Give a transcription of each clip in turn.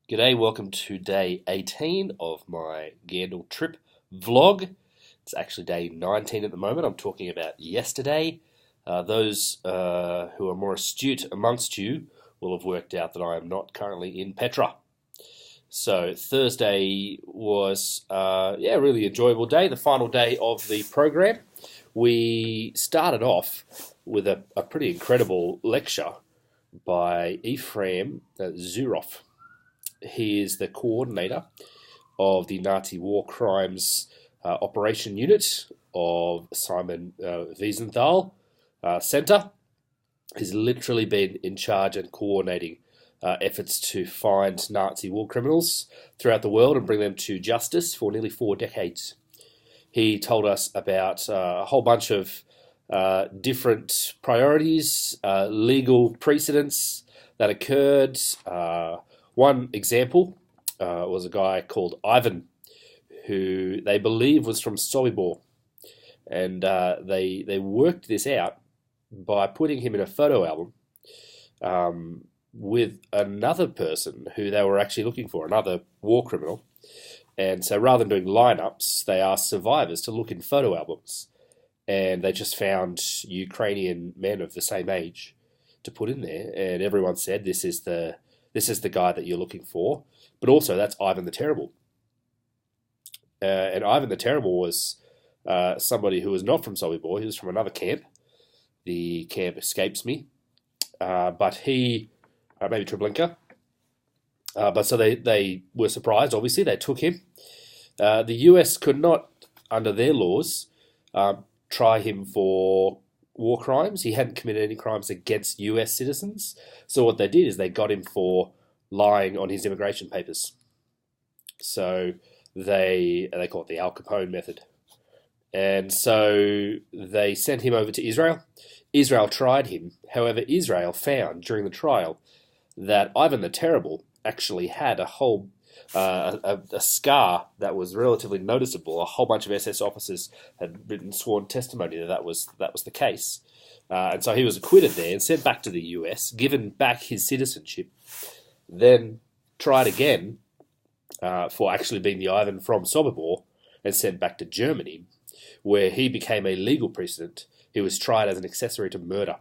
G'day, welcome to day 18 of my Gandel trip vlog. It's actually day 19 at the moment. I'm talking about yesterday. Those who are more astute amongst you will have worked out that I am not currently in Petra. So Thursday was a really enjoyable day, the final day of the program. We started off with a pretty incredible lecture by Ephraim Zurov. He is the coordinator of the Nazi war crimes operation unit of Simon Wiesenthal Center. He's literally been in charge and coordinating efforts to find Nazi war criminals throughout the world and bring them to justice for nearly 4 decades. He told us about a whole bunch of different priorities, legal precedents that occurred. One example was a guy called Ivan, who they believe was from Sobibor, and they worked this out by putting him in a photo album with another person who they were actually looking for, another war criminal. And so rather than doing lineups, they asked survivors to look in photo albums, and they just found Ukrainian men of the same age to put in there, and everyone said this is the guy that you're looking for, but also that's Ivan the Terrible. And Ivan the Terrible was somebody who was not from Sobibor. He was from another camp. The camp escapes me. But he, maybe Treblinka. But so they were surprised, obviously. They took him. The US could not, under their laws, try him for war crimes. He hadn't committed any crimes against US citizens. So what they did is they got him for lying on his immigration papers. So they call it the Al Capone method. And so they sent him over to Israel. Israel tried him. However, Israel found during the trial that Ivan the Terrible actually had a whole a scar that was relatively noticeable. A whole bunch of SS officers had written sworn testimony that was the case. And so he was acquitted there and sent back to the US, given back his citizenship, then tried again for actually being the Ivan from Sobibor and sent back to Germany, where he became a legal precedent. He was tried as an accessory to murder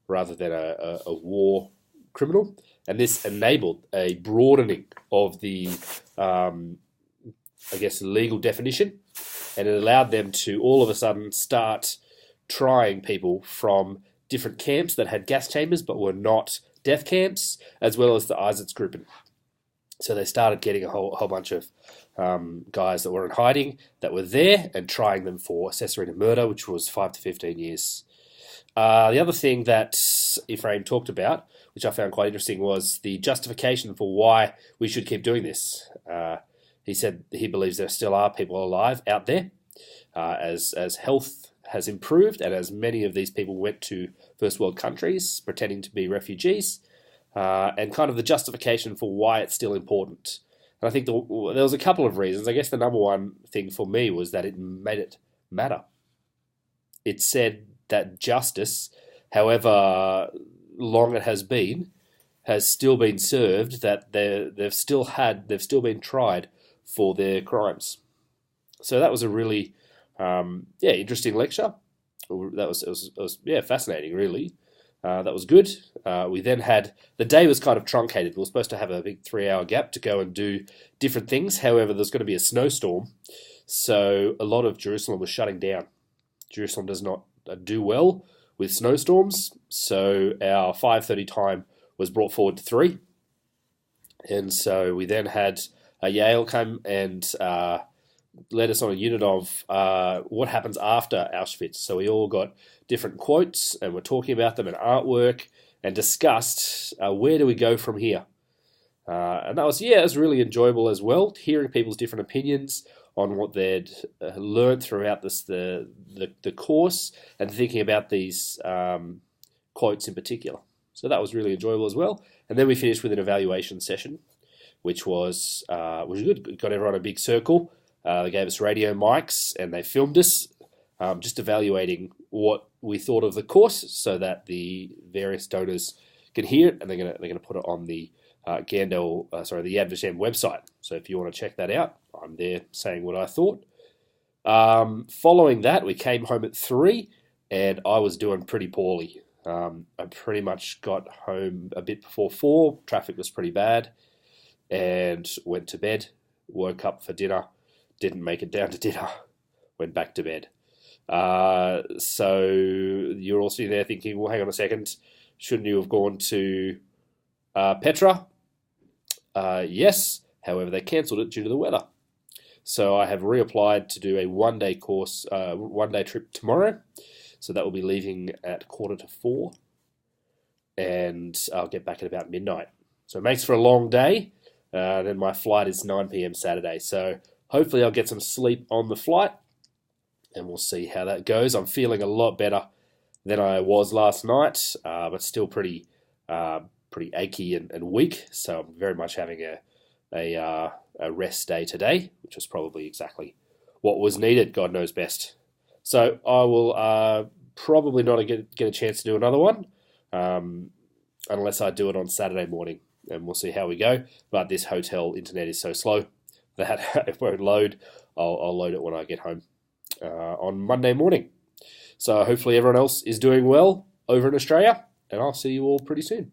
rather than a war criminal. And this enabled a broadening of the, legal definition, and it allowed them to all of a sudden start trying people from different camps that had gas chambers but were not death camps, as well as the Einsatzgruppen. So they started getting a whole bunch of guys that were in hiding that were there and trying them for accessory to murder, which was 5 to 15 years. The other thing that Ephraim talked about, which I found quite interesting, was the justification for why we should keep doing this. He said he believes there still are people alive out there, as health has improved and as many of these people went to first world countries pretending to be refugees, and kind of the justification for why it's still important. And I think there was a couple of reasons. I guess the number one thing for me was that it made it matter. It said that justice, however long it has still been served, that they've still been tried for their crimes. So that was a really interesting lecture. It was fascinating, really. That was good. We then had, the day was kind of truncated. We were supposed to have a big 3-hour gap to go and do different things. However, there's going to be a snowstorm, so a lot of Jerusalem was shutting down. Jerusalem does not do well with snowstorms, so our 5:30 time was brought forward to 3. And so we then had Yale come and led us on a unit of what happens after Auschwitz. So we all got different quotes and we're talking about them and artwork and discussed where do we go from here. And that was really enjoyable as well, hearing people's different opinions on what they'd learned throughout the course and thinking about these quotes in particular. So that was really enjoyable as well. And then we finished with an evaluation session, which was good. We got everyone in a big circle. They gave us radio mics and they filmed us, just evaluating what we thought of the course so that the various donors can hear it, and they're gonna put it on the Gandel, the Yad Vashem website. So if you want to check that out, I'm there saying what I thought. Following that, we came home at 3, and I was doing pretty poorly. I pretty much got home a bit before 4. Traffic was pretty bad, and went to bed. Woke up for dinner, didn't make it down to dinner, went back to bed. So you're all sitting there thinking, well, hang on a second, shouldn't you have gone to Petra? Yes, however, they cancelled it due to the weather. So I have reapplied to do a one-day course, one-day trip tomorrow. So that will be leaving at 3:45, and I'll get back at about midnight. So it makes for a long day. Then my flight is 9 p.m. Saturday. So hopefully I'll get some sleep on the flight, and we'll see how that goes. I'm feeling a lot better than I was last night, but still pretty achy and weak. So I'm very much having a rest day today, which was probably exactly what was needed. God knows best. So I will probably not get a chance to do another one unless I do it on Saturday morning, and we'll see how we go. But this hotel internet is so slow that it won't load. I'll load it when I get home on Monday morning. So hopefully everyone else is doing well over in Australia, and I'll see you all pretty soon.